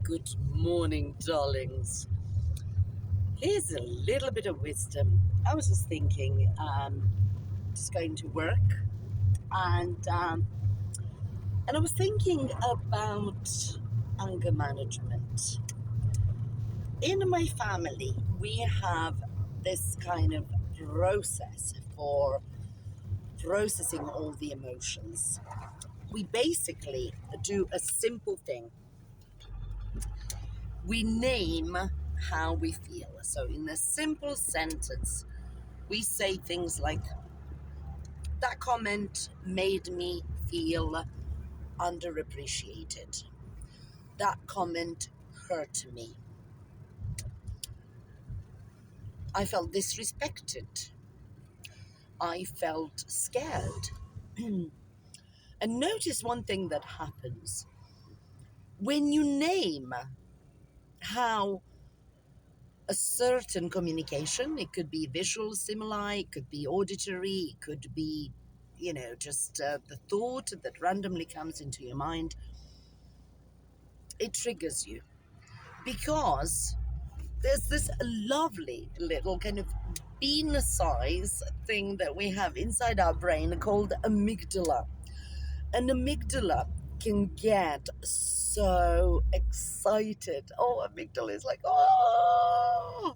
Good morning, darlings. Here's a little bit of wisdom. I was just thinking, just going to work, and I was thinking about anger management. In my family, we have this kind of process for processing all the emotions. We basically do a simple thing. We name how we feel. So in a simple sentence, we say things like, that comment made me feel underappreciated. That comment hurt me. I felt disrespected. I felt scared. And notice one thing that happens. When you name how a certain communication, it could be visual stimuli, it could be auditory, it could be, just the thought that randomly comes into your mind, it triggers you. Because there's this lovely little kind of bean size thing that we have inside our brain called amygdala. And amygdala can get so excited. Oh, amygdala is like, oh!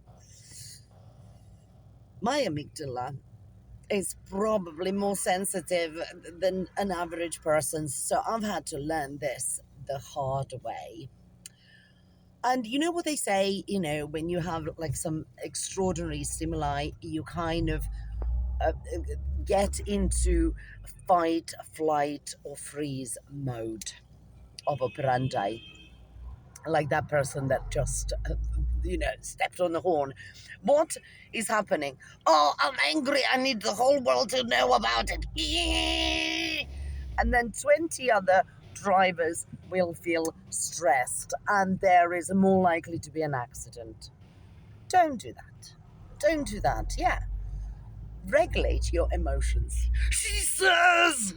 My amygdala is probably more sensitive than an average person's. So I've had to learn this the hard way. And you know what they say, when you have like some extraordinary stimuli, you kind of get into fight, flight, or freeze mode of operandi. Like that person that just, stepped on the horn. What is happening? Oh, I'm angry. I need the whole world to know about it. And then 20 other drivers will feel stressed, and there is more likely to be an accident. Don't do that. Don't do that. Yeah. Regulate your emotions. She says!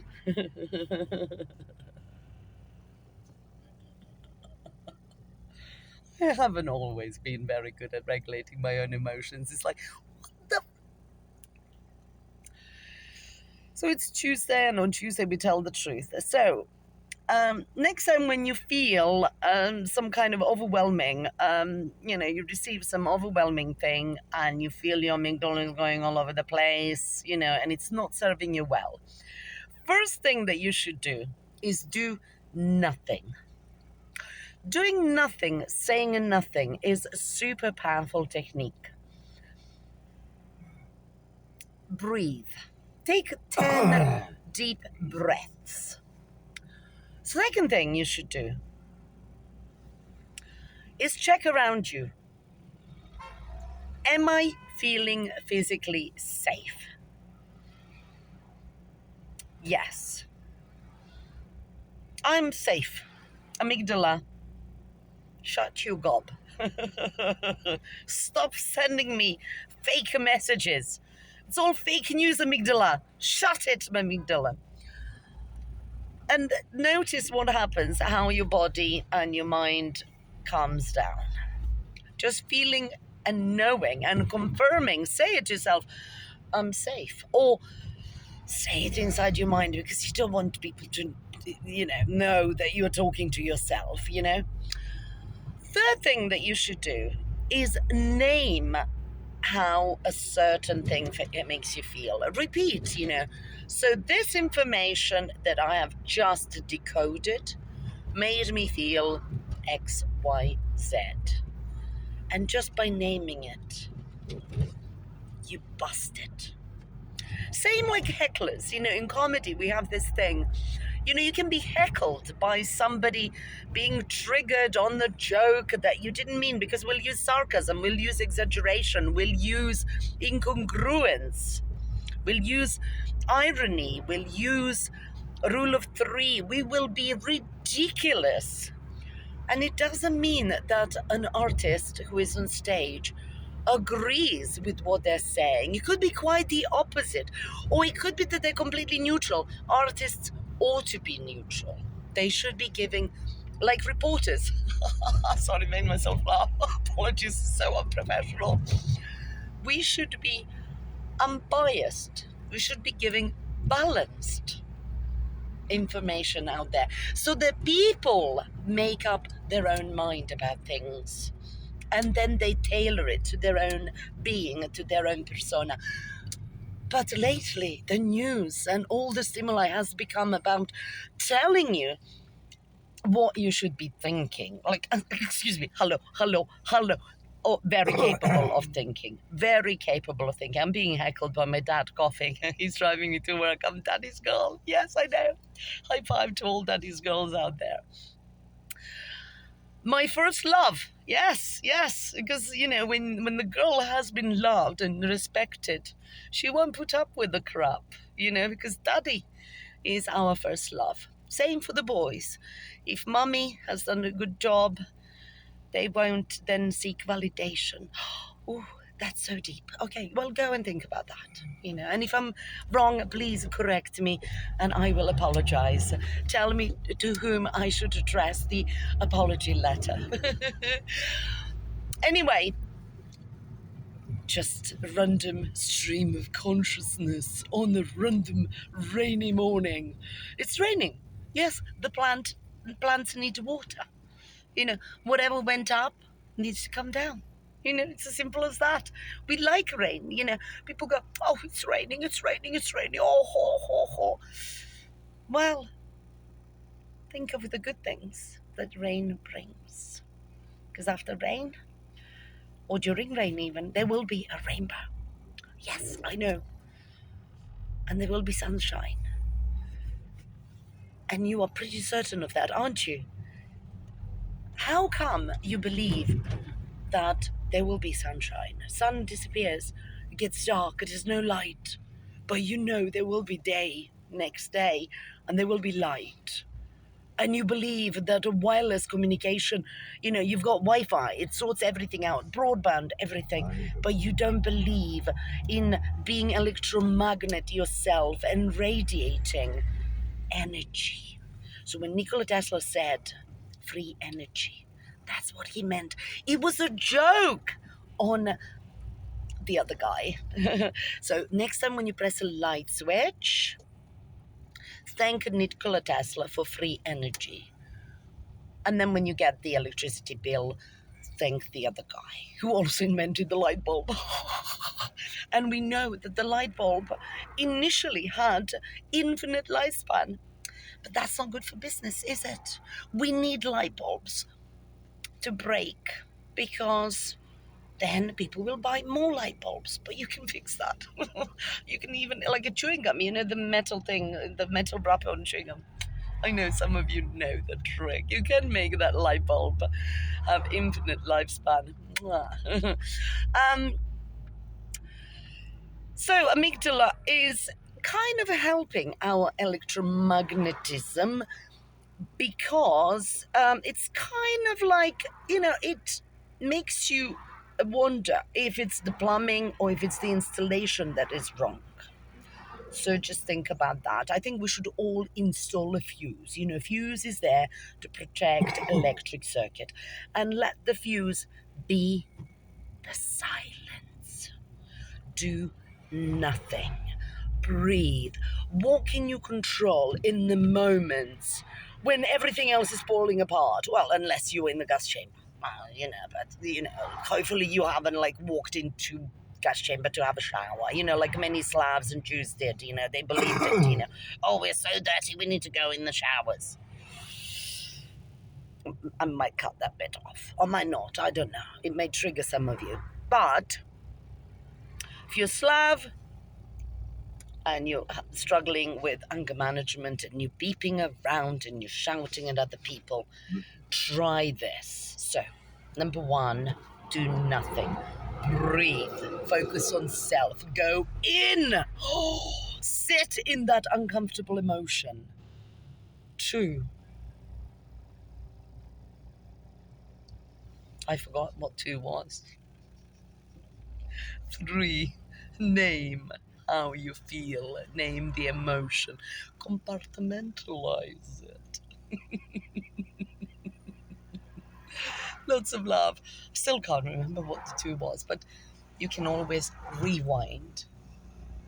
I haven't always been very good at regulating my own emotions. It's like, what the? So it's Tuesday, and on Tuesday we tell the truth. So, next time when you feel some kind of overwhelming, you receive some overwhelming thing and you feel your amygdala is going all over the place, and it's not serving you well. First thing that you should do is do nothing. Doing nothing, saying nothing is a super powerful technique. Breathe. Take 10 deep breaths. Second thing you should do is check around you. Am I feeling physically safe? Yes. I'm safe. Amygdala, shut you gob. Stop sending me fake messages. It's all fake news, amygdala. Shut it, amygdala. And notice what happens, how your body and your mind calms down. Just feeling and knowing and confirming. Say it to yourself, I'm safe. Or say it inside your mind because you don't want people to, know that you're talking to yourself, Third thing that you should do is name how a certain thing makes you feel. Repeat, So this information that I have just decoded made me feel X, Y, Z. And just by naming it, you bust it. Same like hecklers, in comedy we have this thing. You can be heckled by somebody being triggered on the joke that you didn't mean, because we'll use sarcasm, we'll use exaggeration, we'll use incongruence, we'll use irony, we'll use rule of three. We will be ridiculous. And it doesn't mean that an artist who is on stage agrees with what they're saying. It could be quite the opposite. Or it could be that they're completely neutral. Artists ought to be neutral. They should be giving like reporters. Sorry, made myself laugh. Apologies, so unprofessional. We should be unbiased. We should be giving balanced information out there so that people make up their own mind about things, and then they tailor it to their own being, to their own persona. But lately, the news and all the stimuli has become about telling you what you should be thinking. Like, excuse me, hello, hello, hello. Oh, very capable of thinking. Very capable of thinking. I'm being heckled by my dad coughing. He's driving me to work. I'm daddy's girl. Yes, I know. High five to all daddy's girls out there. My first love. Yes, yes. Because, you know, when the girl has been loved and respected, she won't put up with the crap, you know, because daddy is our first love. Same for the boys. If mummy has done a good job, they won't then seek validation. Oh, that's so deep. Okay, well, go and think about that, you know. And if I'm wrong, please correct me and I will apologize. Tell me to whom I should address the apology letter. Anyway, just a random stream of consciousness on a random rainy morning. It's raining. Yes, the plants need water. You know, whatever went up needs to come down. You know, it's as simple as that. We like rain. You know, people go, oh, it's raining, it's raining, it's raining. Oh, ho, ho, ho. Well, think of the good things that rain brings. Because after rain, or during rain even, there will be a rainbow. Yes, I know. And there will be sunshine. And you are pretty certain of that, aren't you? How come you believe that there will be sunshine? Sun disappears, it gets dark, it is no light. But you know there will be day next day, and there will be light. And you believe that a wireless communication, you know, you've got Wi-Fi, it sorts everything out, broadband, everything. But you don't believe in being electromagnet yourself and radiating energy. So when Nikola Tesla said free energy, that's what he meant. It was a joke on the other guy. So next time when you press a light switch, thank Nikola Tesla for free energy. And then when you get the electricity bill, thank the other guy who also invented the light bulb. And we know that the light bulb initially had infinite lifespan. But that's not good for business, is it? We need light bulbs to break because then people will buy more light bulbs. But you can fix that. You can even, like a chewing gum, you know, the metal thing, the metal wrapper on chewing gum. I know some of you know the trick. You can make that light bulb have infinite lifespan. So amygdala is kind of helping our electromagnetism because it's kind of like, you know, it makes you wonder if it's the plumbing or if it's the installation that is wrong. So just think about that. I think we should all install a fuse. You know, fuse is there to protect electric circuit, and let the fuse be the silence. Do nothing. Breathe. What can you control in the moments when everything else is falling apart? Well, unless you're in the gas chamber. You know, but, you know, hopefully you haven't, like, walked into gas chamber to have a shower, you know, like many Slavs and Jews did, you know, they believed it, you know, oh, we're so dirty, we need to go in the showers. I might cut that bit off, or might not, I don't know. It may trigger some of you. But if you're Slav and you're struggling with anger management and you're beeping around and you're shouting at other people, try this. So, number one, do nothing. Breathe. Focus on self. Go in. Sit in that uncomfortable emotion. 2. I forgot what 2 was. 3. Name how you feel. Name the emotion. Compartmentalize it. Lots of love. Still can't remember what the two was, but you can always rewind